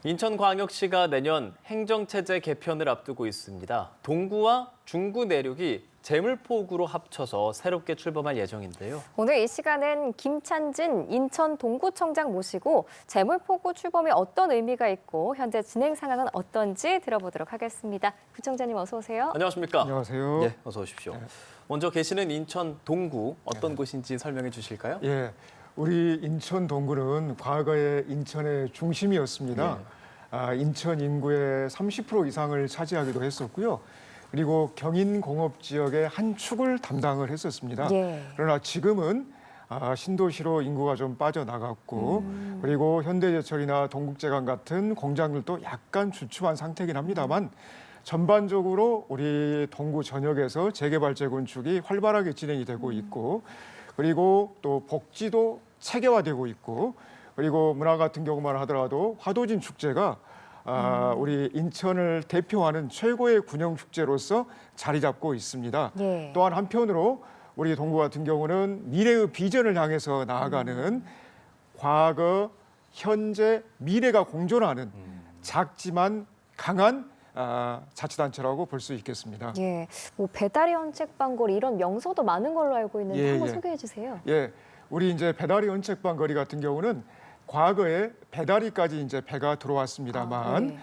인천광역시가 내년 행정체제 개편을 앞두고 있습니다. 동구와 중구 내륙이 제물포구로 합쳐서 새롭게 출범할 예정인데요. 오늘 이 시간은 김찬진 인천 동구청장 모시고 제물포구 출범이 어떤 의미가 있고 현재 진행 상황은 어떤지 들어보도록 하겠습니다. 구청장님 어서 오세요. 안녕하십니까? 안녕하세요. 네, 어서 오십시오. 먼저 계시는 인천 동구 어떤 곳인지 설명해 주실까요? 예, 우리 인천 동구는 과거에 인천의 중심이었습니다. 인천 인구의 30% 이상을 차지하기도 했었고요. 그리고 경인공업 지역의 한 축을 담당을 했었습니다. 그러나 지금은 신도시로 인구가 좀 빠져나갔고 그리고 현대제철이나 동국제강 같은 공장들도 약간 주춤한 상태이긴 합니다만 전반적으로 우리 동구 전역에서 재개발 재건축이 활발하게 진행이 되고 있고 그리고 또 복지도 체계화되고 있고 그리고 문화 같은 경우만 하더라도 화도진 축제가 우리 인천을 대표하는 최고의 군영 축제로서 자리 잡고 있습니다. 또한 한편으로 우리 동구 같은 경우는 미래의 비전을 향해서 나아가는 과거, 현재, 미래가 공존하는 작지만 강한 자치단체라고 볼 수 있겠습니다. 뭐 배다리 헌책방거리 이런 명소도 많은 걸로 알고 있는데 한번 소개해 주세요. 우리 이제 배다리 헌책방거리 같은 경우는 과거에 배다리까지 이제 배가 들어왔습니다만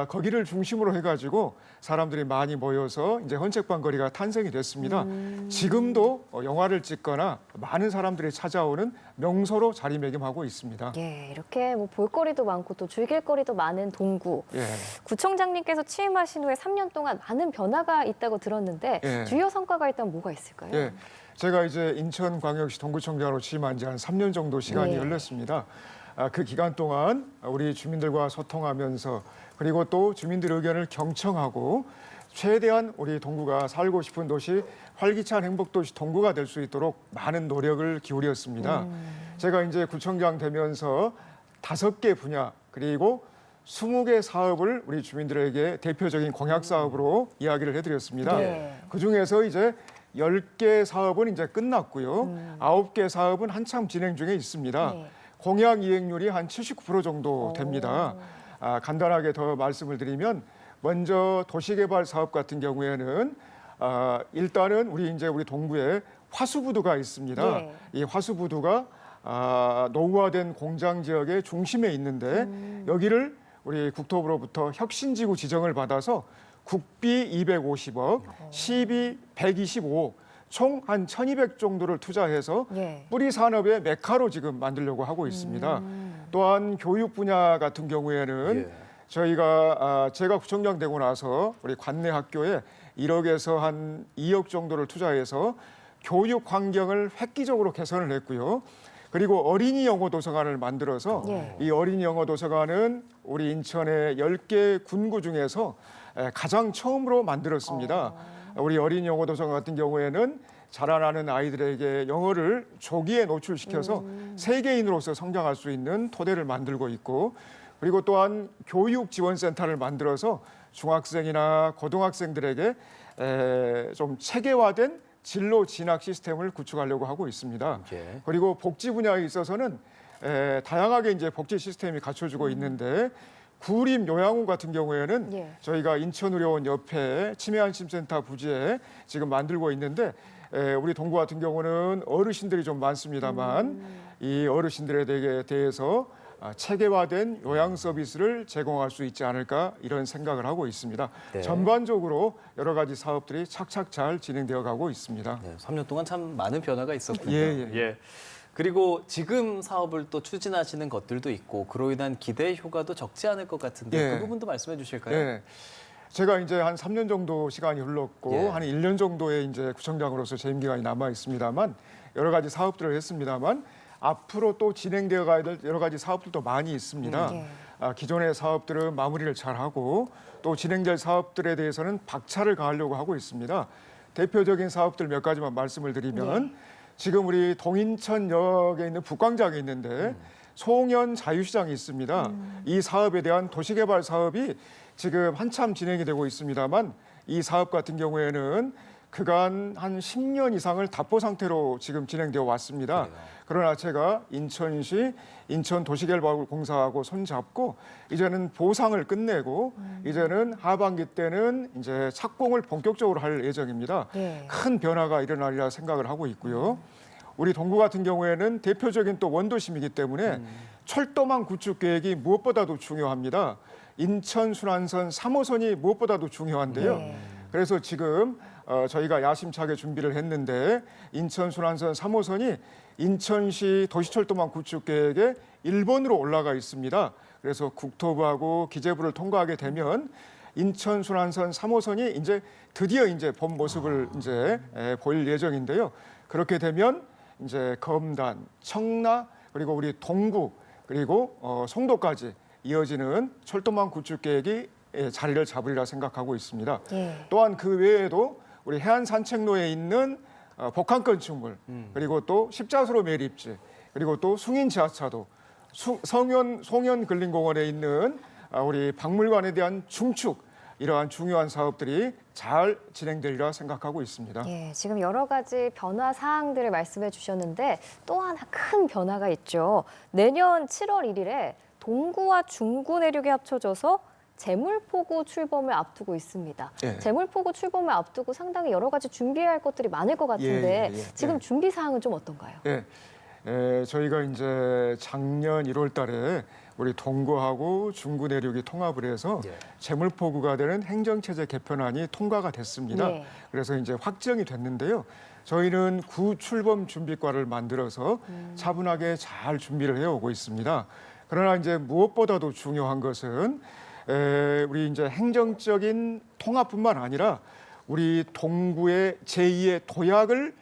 거기를 중심으로 해가지고 사람들이 많이 모여서 이제 헌책방거리가 탄생이 됐습니다. 지금도 영화를 찍거나 많은 사람들이 찾아오는 명소로 자리매김하고 있습니다. 이렇게 뭐 볼거리도 많고 또 즐길거리도 많은 동구. 구청장님께서 취임하신 후에 3년 동안 많은 변화가 있다고 들었는데 주요 성과가 있다면 뭐가 있을까요? 제가 이제 인천광역시 동구청장으로 취임한 지 한 3년 정도 시간이 흘렀습니다. 그 기간 동안 우리 주민들과 소통하면서 그리고 또 주민들 의견을 경청하고 최대한 우리 동구가 살고 싶은 도시, 활기찬 행복도시 동구가 될 수 있도록 많은 노력을 기울였습니다. 제가 이제 구청장 되면서 5개 분야 그리고 20개 사업을 우리 주민들에게 대표적인 공약 사업으로 이야기를 해드렸습니다. 그중에서 이제 10개 사업은 이제 끝났고요. 9개 사업은 한참 진행 중에 있습니다. 공약 이행률이 한 79% 정도 됩니다. 간단하게 더 말씀을 드리면 먼저 도시개발 사업 같은 경우에는 일단은 우리 동구에 화수부두가 있습니다. 이 화수부두가 노후화된 공장 지역의 중심에 있는데 여기를 우리 국토부로부터 혁신지구 지정을 받아서 국비 250억, 시비 125억, 총 한 1,200 정도를 투자해서 뿌리 산업의 메카로 지금 만들려고 하고 있습니다. 또한 교육 분야 같은 경우에는 제가 구청장 되고 나서 우리 관내 학교에 1억에서 한 2억 정도를 투자해서 교육 환경을 획기적으로 개선을 했고요. 그리고 어린이 영어 도서관을 만들어서 이 어린이 영어 도서관은 우리 인천의 10개 군구 중에서 가장 처음으로 만들었습니다. 우리 어린이 영어 도서관 같은 경우에는 자라나는 아이들에게 영어를 조기에 노출시켜서 세계인으로서 성장할 수 있는 토대를 만들고 있고 그리고 또한 교육지원센터를 만들어서 중학생이나 고등학생들에게 좀 체계화된 진로 진학 시스템을 구축하려고 하고 있습니다. 그리고 복지 분야에 있어서는 다양하게 이제 복지 시스템이 갖춰지고 있는데 구림 요양원 같은 경우에는 저희가 인천의료원 옆에 치매안심센터 부지에 지금 만들고 있는데 우리 동구 같은 경우는 어르신들이 좀 많습니다만 이 어르신들에 대해서 체계화된 요양 서비스를 제공할 수 있지 않을까 이런 생각을 하고 있습니다. 전반적으로 여러 가지 사업들이 착착 잘 진행되어 가고 있습니다. 3년 동안 참 많은 변화가 있었군요. 그리고 지금 사업을 또 추진하시는 것들도 있고 그로 인한 기대 효과도 적지 않을 것 같은데 그 부분도 말씀해 주실까요? 제가 이제 한 3년 정도 시간이 흘렀고 한 1년 정도의 이제 구청장으로서 재임 기간이 남아 있습니다만 여러 가지 사업들을 했습니다만 앞으로 또 진행되어 가야 될 여러 가지 사업들도 많이 있습니다. 기존의 사업들은 마무리를 잘하고 또 진행될 사업들에 대해서는 박차를 가하려고 하고 있습니다. 대표적인 사업들 몇 가지만 말씀을 드리면 지금 우리 동인천역에 있는 북광장에 있는데 송현 자유시장이 있습니다. 이 사업에 대한 도시개발 사업이 지금 한참 진행이 되고 있습니다만 이 사업 같은 경우에는 그간 한 10년 이상을 답보 상태로 지금 진행되어 왔습니다. 그래요. 그러나 제가 인천시 인천도시개발공사하고 손잡고 이제는 보상을 끝내고 이제는 하반기 때는 이제 착공을 본격적으로 할 예정입니다. 예. 큰 변화가 일어나리라 생각을 하고 있고요. 우리 동구 같은 경우에는 대표적인 또 원도심이기 때문에 철도망 구축 계획이 무엇보다도 중요합니다. 인천 순환선 3호선이 무엇보다도 중요한데요. 네. 그래서 지금 저희가 야심차게 준비를 했는데 인천 순환선 3호선이 인천시 도시철도망 구축 계획에 1번으로 올라가 있습니다. 그래서 국토부하고 기재부를 통과하게 되면 인천 순환선 3호선이 이제 드디어 이제 본 모습을 이제 보일 예정인데요. 그렇게 되면 이제 검단, 청라 그리고 우리 동구 그리고 송도까지 이어지는 철도망 구축 계획이 자리를 잡으리라 생각하고 있습니다. 예. 또한 그 외에도 우리 해안 산책로에 있는 복합 건축물 그리고 또 십자수로 매립지 그리고 또 숭인 지하차도 송현 근린공원에 있는 우리 박물관에 대한 중축 이러한 중요한 사업들이 잘 진행되리라 생각하고 있습니다. 예, 지금 여러 가지 변화 사항들을 말씀해 주셨는데 또 하나 큰 변화가 있죠. 내년 7월 1일에 동구와 중구 내륙이 합쳐져서 제물포구 출범을 앞두고 있습니다. 예. 제물포구 출범을 앞두고 상당히 여러 가지 준비해야 할 것들이 많을 것 같은데 지금 예. 준비 사항은 좀 어떤가요? 예, 저희가 이제 작년 1월 달에 우리 동구하고 중구 내륙이 통합을 해서 예. 제물포구가 되는 행정체제 개편안이 통과가 됐습니다. 예. 그래서 이제 확정이 됐는데요. 저희는 구출범 준비과를 만들어서 차분하게 잘 준비를 해오고 있습니다. 그러나 이제 무엇보다도 중요한 것은 우리 이제 행정적인 통합뿐만 아니라 우리 동구의 제2의 도약을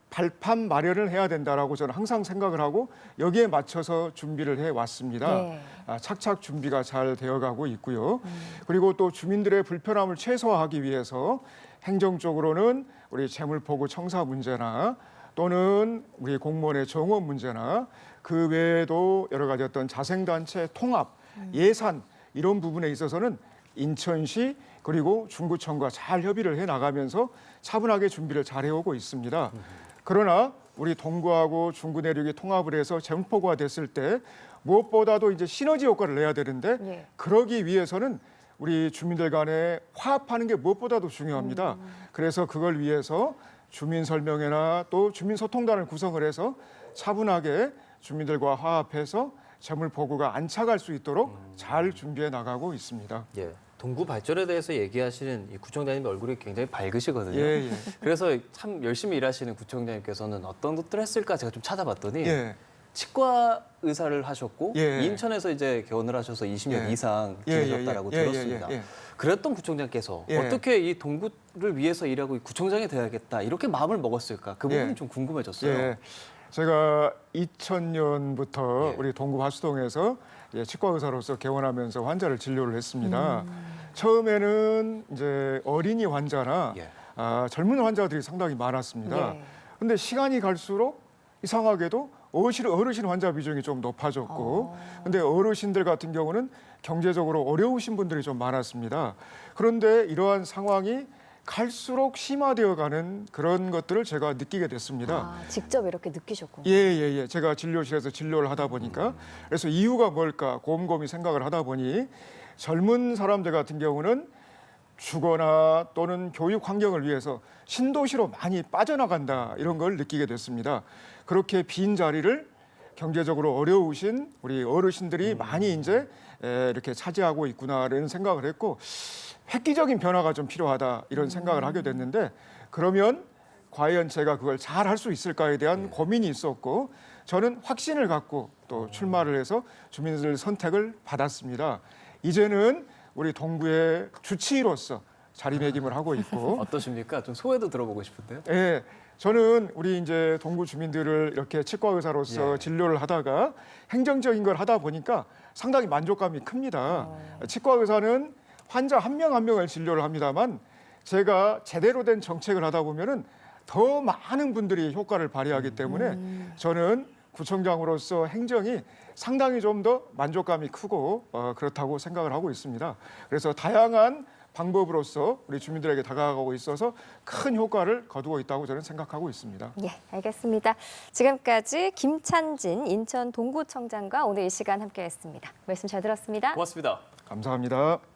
발판 마련을 해야 된다라고 저는 항상 생각을 하고 여기에 맞춰서 준비를 해 왔습니다. 네. 착착 준비가 잘 되어가고 있고요. 그리고 또 주민들의 불편함을 최소화하기 위해서 행정적으로는 우리 재물포구 청사 문제나 또는 우리 공무원의 정원 문제나 그 외에도 여러 가지 어떤 자생단체 통합, 예산 이런 부분에 있어서는 인천시 그리고 중구청과 잘 협의를 해 나가면서 차분하게 준비를 잘 해오고 있습니다. 그러나 우리 동구하고 중구 내륙이 통합을 해서 제물포구가 됐을 때 무엇보다도 이제 시너지 효과를 내야 되는데 예. 그러기 위해서는 우리 주민들 간에 화합하는 게 무엇보다도 중요합니다. 그래서 그걸 위해서 주민 설명회나 또 주민 소통단을 구성을 해서 차분하게 주민들과 화합해서 제물포구가 안착할 수 있도록 잘 준비해 나가고 있습니다. 예. 동구 발전에 대해서 얘기하시는 이 구청장님 얼굴이 굉장히 밝으시거든요. 예, 예. 그래서 참 열심히 일하시는 구청장님께서는 어떤 것들을 했을까 제가 좀 찾아봤더니 예. 치과 의사를 하셨고 예. 인천에서 이제 개원을 하셔서 20년 예. 이상 예, 예, 지내셨다라고 예, 예, 들었습니다. 예, 예. 그랬던 구청장께서 예. 어떻게 이 동구를 위해서 일하고 구청장이 돼야겠다 이렇게 마음을 먹었을까? 그 부분이 예. 좀 궁금해졌어요. 예. 제가 2000년부터 예. 우리 동구 화수동에서 치과 의사로서 개원하면서 환자를 진료를 했습니다. 처음에는 이제 어린이 환자나 예. 젊은 환자들이 상당히 많았습니다. 예. 근데 시간이 갈수록 이상하게도 어르신 환자 비중이 좀 높아졌고, 근데 어르신들 같은 경우는 경제적으로 어려우신 분들이 좀 많았습니다. 그런데 이러한 상황이 갈수록 심화되어가는 그런 것들을 제가 느끼게 됐습니다. 직접 이렇게 느끼셨군요. 예. 제가 진료실에서 진료를 하다 보니까 그래서 이유가 뭘까 곰곰이 생각을 하다 보니 젊은 사람들 같은 경우는 주거나 또는 교육 환경을 위해서 신도시로 많이 빠져나간다 이런 걸 느끼게 됐습니다. 그렇게 빈 자리를 경제적으로 어려우신 우리 어르신들이 많이 이제 이렇게 차지하고 있구나라는 생각을 했고 획기적인 변화가 좀 필요하다 이런 생각을 하게 됐는데 그러면 과연 제가 그걸 잘 할 수 있을까에 대한 고민이 있었고 저는 확신을 갖고 또 출마를 해서 주민들 선택을 받았습니다. 이제는 우리 동구의 주치의로서 자리매김을 하고 있고 어떠십니까? 좀 소회도 들어보고 싶은데요. 예, 저는 우리 이제 동구 주민들을 이렇게 치과 의사로서 예. 진료를 하다가 행정적인 걸 하다 보니까 상당히 만족감이 큽니다. 치과 의사는 환자 한 명 한 명을 진료를 합니다만 제가 제대로 된 정책을 하다 보면은 더 많은 분들이 효과를 발휘하기 때문에 저는 구청장으로서 행정이 상당히 좀 더 만족감이 크고 그렇다고 생각을 하고 있습니다. 그래서 다양한 방법으로서 우리 주민들에게 다가가고 있어서 큰 효과를 거두고 있다고 저는 생각하고 있습니다. 예, 알겠습니다. 지금까지 김찬진 인천 동구청장과 오늘 이 시간 함께했습니다. 말씀 잘 들었습니다. 고맙습니다. 감사합니다.